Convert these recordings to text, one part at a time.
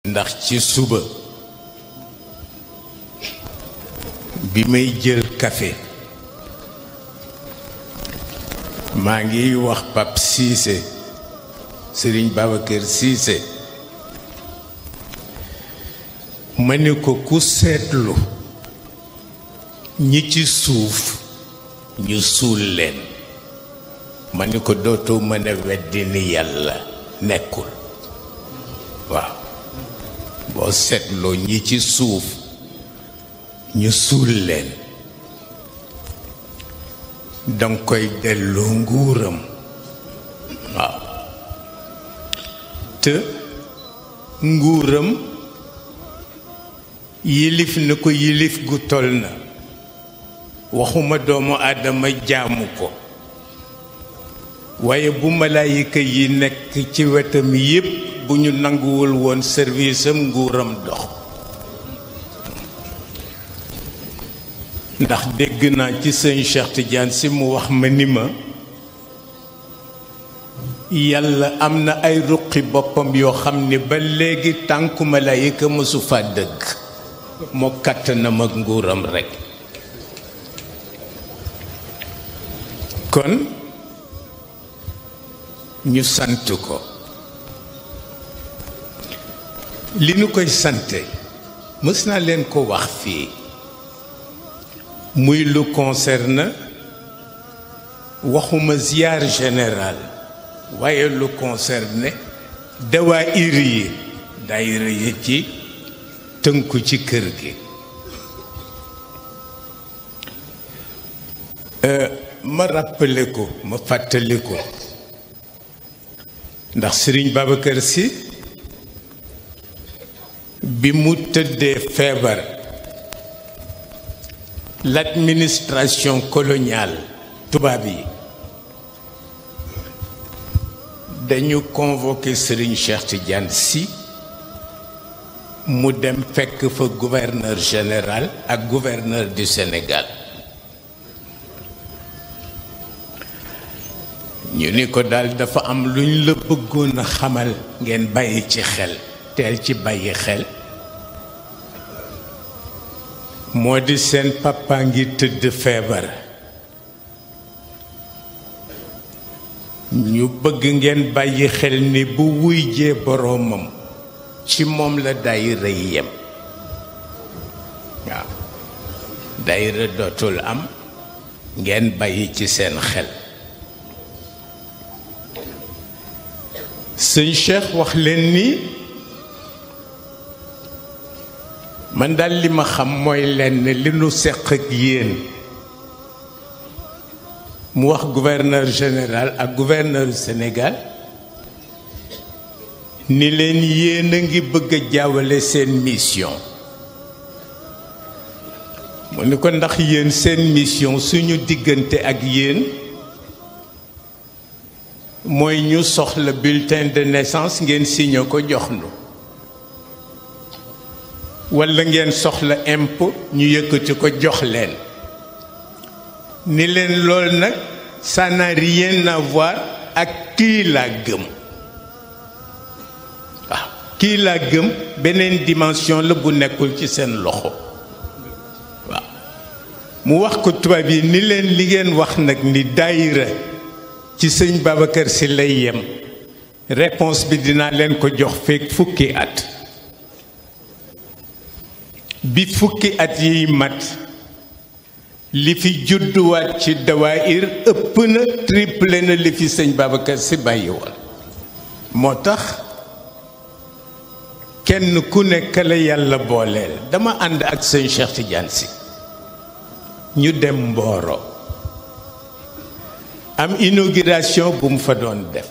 ndax ci suba bi may jël café maa ngi wax Pape Cissé Serigne Babacar Cissé ma ne ko ku seetlu ñi ci suuf ñu suul leen ma ne ko dootoo mën a weddi ni yàlla nekkul waaw boo seetloo ñi ci suuf ñu suul leen danga koy delloo nguuram waaw te nguuram yilif na ko yilif gu toll na waxuma doomu aadama jaamu ko waaye bu malaayika yi nekk ci wetam yépp bu ñu nanguwul woon service am nguuram dox ndax dégg naa ci sëñ Cheikh Tidiane si mu wax ma ni ma yàlla am na ay ruqi boppam yoo xam ne ba léegi tànku malaayika mësu fa dëgg moo kàttanam ak nguuram rekk kon ñu sant ko li nu koy sante mës naa leen ko wax fii muy lu concerne waxuma ziar général waaye lu concerne dawaayir yi daayira yi ci tënku ci kër gi ma rappelé ko ma fàttali ko ndax Serigne Babacar Sy bi mu tëddee feebar l'administration coloniale tubaab yi dañu convoqué Serigne Cheikh Tidiane Sy mu dem fekk fa gouverneur général ak gouverneur du Sénégal ñu ni ko daal dafa am luñ la bëggoon a xamal ngeen bàyyi ci xel teel ci bàyyi xel moo di seen papa ngi tëdd feebar ñu bëgg ngeen bàyyi xel ni bu wuy jee boroomam ci moom la daayira yi yem waaw daayira dootul am ngeen bàyyi ci seen xel sëñ Cheikh wax leen ni man daal li ma xam mooy lenn li nu seq ak yéen mu wax gouverneur général ak gouverneur Sénégal ni leen yéen a ngi bëgg a jaawale seen mission mu ni ko ndax yéen seen mission suñu diggante ak yéen mooy ñu soxla bulletin de naissance ngeen signé ko jox nu walla ngeen soxla impôt ñu yëkkati ko jox leen ni leen lool nag ça n'a rien à voir ak kii laa gëm waaw kii laa gëm beneen dimension la bu nekkul ci seen loxo waaw mu wax ko tubaab yi ni leen li ngeen wax nag ni daayira ci sëñ Babacar Sy lay yem réponse bi dinaa leen ko jox fekk fukki at bi fukki at yiy mat li fi judduwaat ci dawaayir ëpp na triplé na li fi sëñ Babacar Sy bàyyi woon moo tax kenn ku nekk la yàlla booleel dama ànd ak sëñ Cheikh Tidiane Sy ñu dem Mboro am inauguration bu mu fa doon def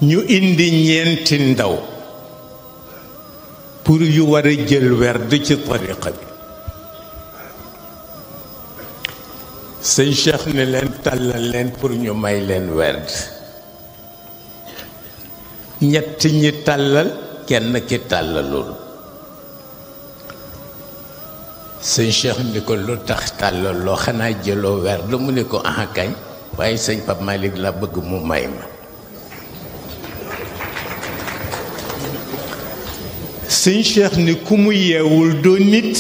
ñu indi ñeenti ndaw pour yu war a jël werd ci tariqa bi sëñ Cheikh ne leen tàllal leen pour ñu may leen werd ñett ñi tàllal kenn ki tàllalul sëñ Cheikh ni ko lu tax tàllal loo xanaa jëloo werd mu ni ko ah kañ waaye sëñ Pape Malick la bëgg mu may ma sëñ Cheikh ni ku mu yeewul doo nit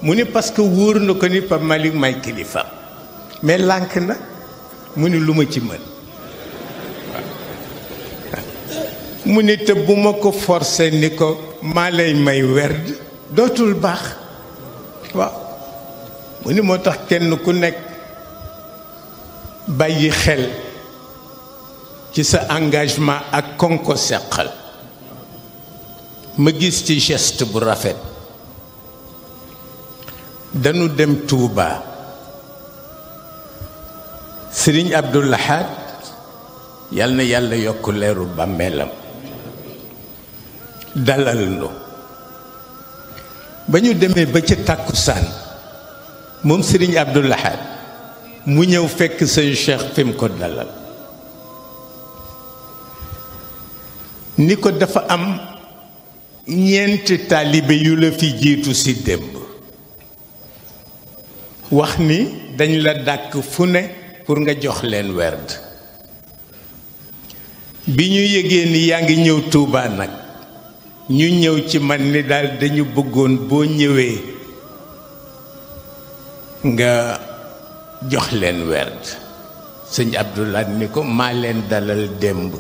mu ni parce que wóor na ko ni Pape Malick may kilifa mais lànk na mu ni lu ma ci mën mu ni te bu ma ko forcé ni ko maa lay may werd dootul baax waaw mu ni moo tax kenn ku nekk bàyyi xel ci sa engagement ak kon ko seqal ma gis ci geste bu rafet dañu dem Touba Serigne Abdou Lahad yal na yàlla yokk leeru bàmmeelam dalal nu ba ñu demee ba ca tàkkusaan moom Serigne Abdou Lahad mu ñëw fekk sëñ Cheikh fi mu ko dalal ni ko dafa am ñeenti taalibe yu la fi jiitu si démb wax ni dañ la dàkk fu ne pour nga jox leen werd bi ñu yëgee ni yaa ngi ñëw Touba nag ñu ñëw ci man ni daal dañu bëggoon boo ñëwee nga jox leen werd sëñ Abdoulaye ni ko maa leen dalal démb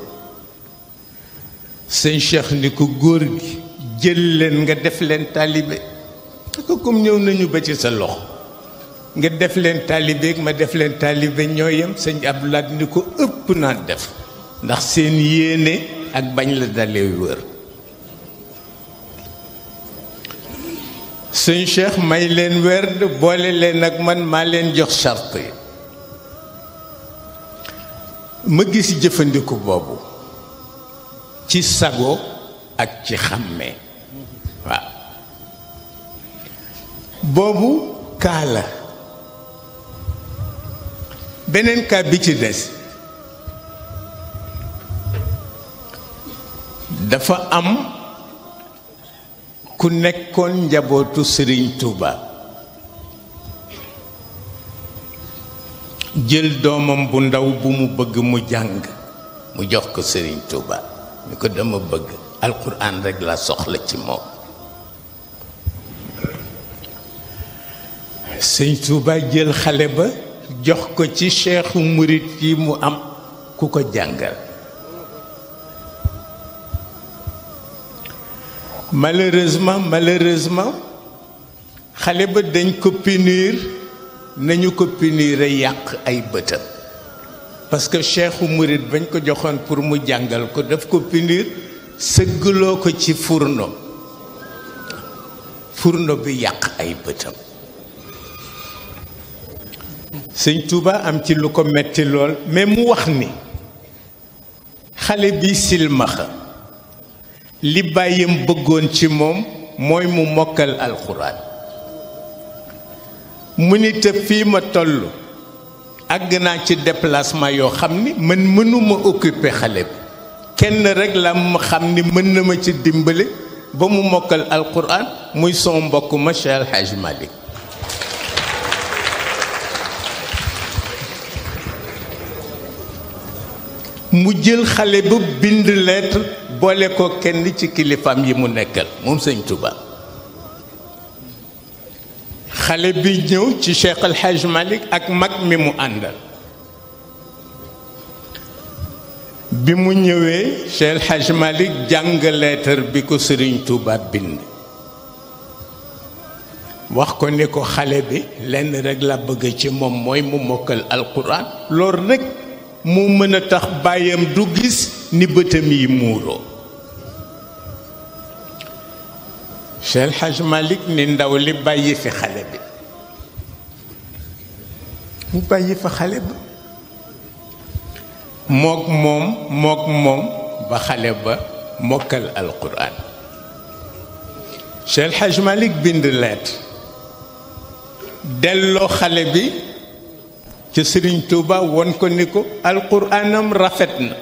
sëñ Cheikh ni ko góor gi jël leen nga def leen taalibe ko comme ñëw nañu ba ci sa loxo nga def leen taalibe ma def leen taalibe ñoo yem sëñ Abdoulaye ni ko ëpp naa def ndax seen yéene ak bañ la dalee wër sëñ Cheikh may leen werd boole leen ak man maa leen jox charte yi ma gis jëfandiku boobu ci sago ak ci xàmmee waaw boobu kaa la beneen kaa bi ci des dafa am ku nekkoon njabootu Serigne Touba jël doomam bu ndaw bu mu bëgg mu jàng mu jox ko Serigne Touba ni ko dama bëgg alquran rek la soxla ci moom Serigne Touba jël xale ba jox ko ci cheikhu murit yi mu am ku ko jàngal malheureusement xale ba dañ ko punir nañu ko punir yàq ay bëtam parce que cheikhu murit bañ ko joxoon pour mu jàngal ko daf ko punir sëggloo ko ci fourneau bi yàq ay bëtam sëñ Touba am ci lu ko metti lool mais mu wax ni xale bi silmaxa li bàyyam bëggoon ci moom mooy mu mokkal alxuraan mu ni te fii ma toll àgg naa ci déplacement yoo xam ni man mënuma occuper xale bi kenn rek la ma xam ni mën na ma ci dimbale ba mu mokkal alxuraan muy son mbokk ma Cheikh El Hadj Malick mu jël xale ba bind lettre boole ko kenn ci kilifaam yi mu nekkal moom sëñ Touba xale bi ñëw ci Cheikh El Hadj Malick ak mag mi mu àndal bi mu ñëwee Cheikh El Hadj Malick jàng lettre bi ko Serigne Touba bind wax ko ni ko xale bi lenn rek la bëgg ci moom mooy mu mokkal alquran loolu rek mu mën a tax bàyyam du gis ni bëtam yi muuroo Cheikh El Hadj Malick ni ndaw li bàyyi fi xale bi mu bàyyi fa xale ba mook moom ba xale ba mokkal alquran Cheikh El Hadj Malick bind lettre delloo xale bi ca Serigne Touba won ko ni ko alquranam rafet na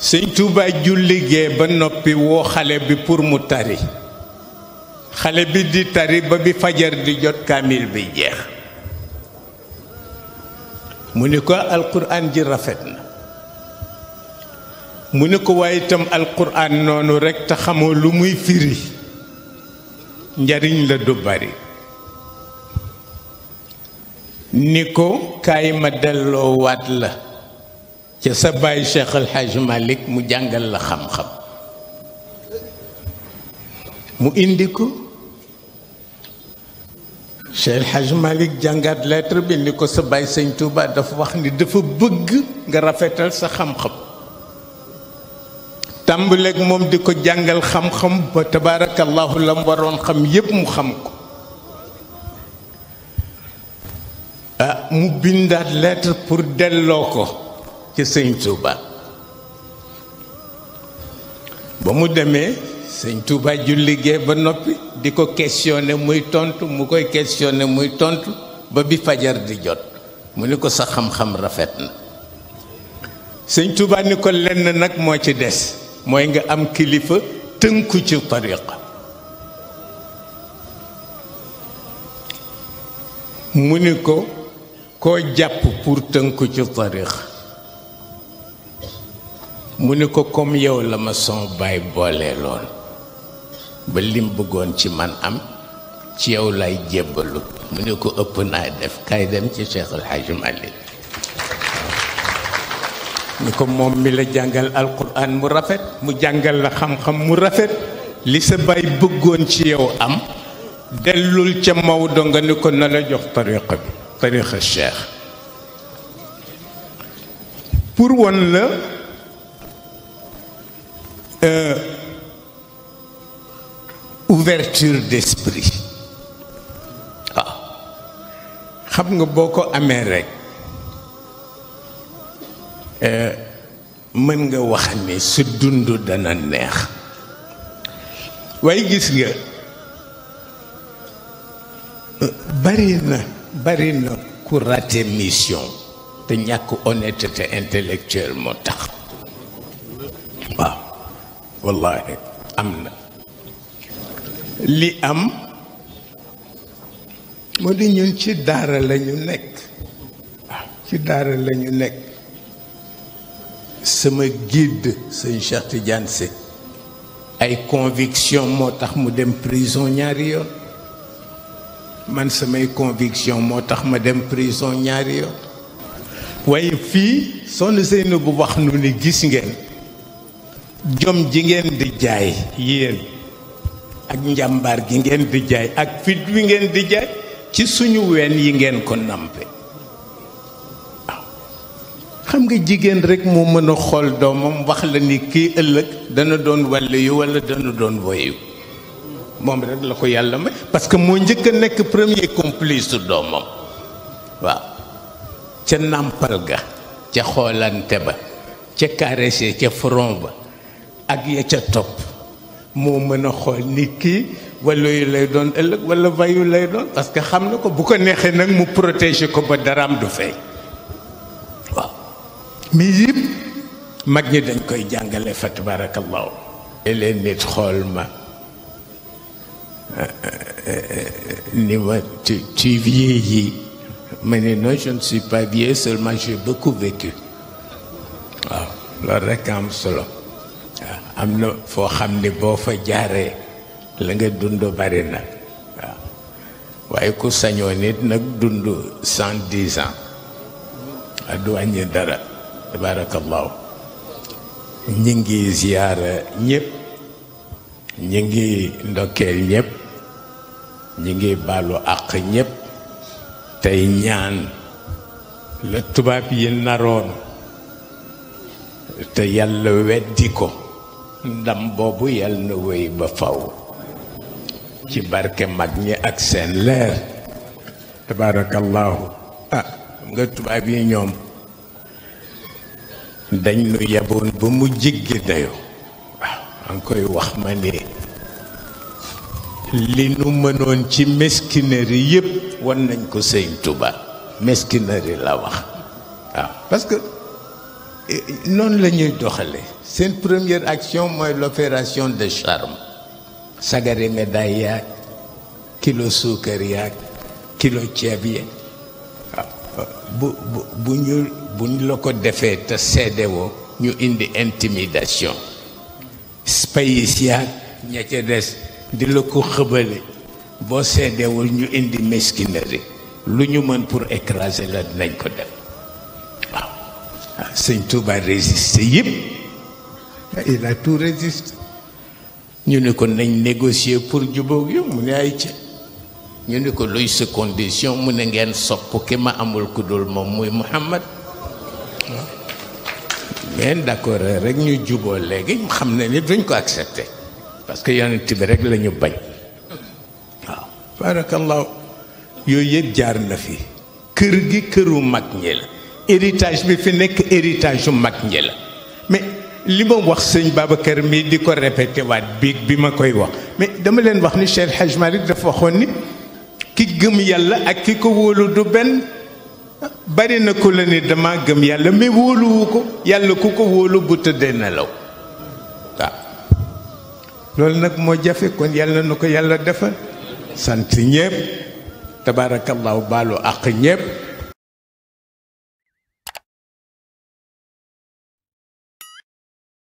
Serigne Touba julligee ba noppi woo xale bi pour mu tari xale bi di tari ba bi fajar di jot kaamil bi jeex mu ni ko alquran ji rafet na mu ne ko waaye itam alquran noonu rekk te xamoo lu muy firi njariñ la du bari ni ko kaay ma delloo waat la ca sa baay Cheikh El Hadj Malick mu jàngal la xam-xam mu indi ko Cheikh El Hadj Malick jàngaat lettre bi ni ko sa baay Sëñ Touba dafa wax ni dafa bëgg nga rafetal sa xam-xam tàmbaleeg moom di ko jàngal xam-xam ba tabaarakallahu la mu waroon xam yépp mu xam ko mu bindaat lettre pour delloo ko ci Sëñ Touba ba mu demee Sëñ Touba julli gee ba noppi di ko questionné muy tontu mu koy questionné muy tontu ba bi fajar di jot mu ni ko sa xam-xam rafet na Sëñ Touba ni ko lenn nag moo ci des mooy nga am kilifa tënku ci tariqa mu ni ko koo jàpp pour tënku ci tariqa mu ni ko comme yow la ma son baay boole loon ba lim bëggoon ci man am ci yow lay jébbalu mu ni ko ëpp naa def kay dem ci Cheikh El Hadj Malick ni ko moom mi la jàngal alquran mu rafet mu jàngal la xam-xam mu rafet li sa baay bëggoon ci yow am dellul ca Maodo nga ni ko na la jox tariqa bi tariqa Cheikh pour won la ouverture d'esprit waaw xam nga boo ko amee rekk mën nga wax ni su dund dana neex waaye gis nga bari na ku raté mission te ñàkk honnêteté intellectuelle moo tax waaw wallahi am na li am moo di ñun ci daara lañu nekk waaw ci daara lañu nekk sama guide sëñ Cheikh Tidiane Sy ay conviction moo tax mu dem prison ñaari yoon man samay conviction moo tax ma dem prison ñaari yoon waaye fii Soxna Seynabou bu wax nu ni gis ngeen jom ji ngeen di jaay yéen ak njàmbaar gi ngeen di jaay ak fit wi ngeen di jaay ci suñu ween yi ngeen ko nampe waaw xam nga jigéen rekk moo mën a xool doomam wax la ni kii ëllëg dana doon wàllu yu walla dana doon woyu moom rekk la ko yàlla may parce que moo njëkk a nekk premier complice su doomam waaw ca nàmpal ga ca xoolante ba ca caressé ca front ba ak ya ca topp moo mën a xool ni kii walla yu lay doon ëllëg walla vayu lay doon parce que xam na ko bu ko neexee nag mu protéger ko ba daraam du feeñ waaw mais yëpp mag ñi dañ koy jàngale fa tabarakallahu leen nit xool ma ni ma tu vieillis ma ne non je ne suis pas vieille seulement j'ai beaucoup vécu waaw loolu rekk am solo waaw am na foo xam ni boo fa jaaree la nga dund bari na waaw waaye ku sañoo nit nag dund 110 ans du wàññi dara tabarakallahu ñi ngi ziyaara ñëpp ñi ngi ndokkeel ñëpp ñi ngi baalu àq ñëpp tey ñaan la tubaab yi naroon te yàlla weddi ko ndam boobu yàlla na wéy ba faw ci barke mag ñi ak seen leer tabarakallahu nga tubaab yi ñoom dañ nu yeboon ba mu jiggi dayo waaw an koy wax ma ni li nu mënoon ci mesquinerie yépp wan nañ ko Sëñ Touba mesquinerie la wax waaw parce que noonu la ñuy doxale seen première action mooy l'opération de charme sagari médaille yaag kilo suukar yaag kilo ceeb yi bu ñu la ko defee te seedewoo ñu indi intimidation spayis yaag ña ca des di la ko xëbale boo seedewul ñu indi mesquinerie lu ñu mën pour écraser la dinañ ko def waaw sëñ Touba résisté yëpp il a tout résisté ñu ne ko nañ négocier pour jubóog yow mu ne ay ca ñu ne ko luy sa condition mu ne ngeen sopp ki ma amul ku dul moom muy Muhammad ngeen d'accord rek ñu juboo léegi xam ne ni duñ ko accepté parce que yonent bi rek la ñu bañ waaw barakallahu yooyu yëpp jaar na fi kër gi këru mag ñi la héritage bi fi nekk héritage yu mag ñi la mais li ma wax sëñ Babacar mii di ko répété waat biig bi ma koy wax mais dama leen wax ni Cheikh Hadj Malick dafa waxoon ni ki gëm yàlla ak ki ko wóolu du benn bari na ko la ni dama gëm yàlla mais wóoluwu ko yàlla ku ko wóolu bu tëddee nelaw waaw loolu nag moo jafe kon yàlla na ko yàlla defal sant ñépp tabarakallahu baalu àq ñépp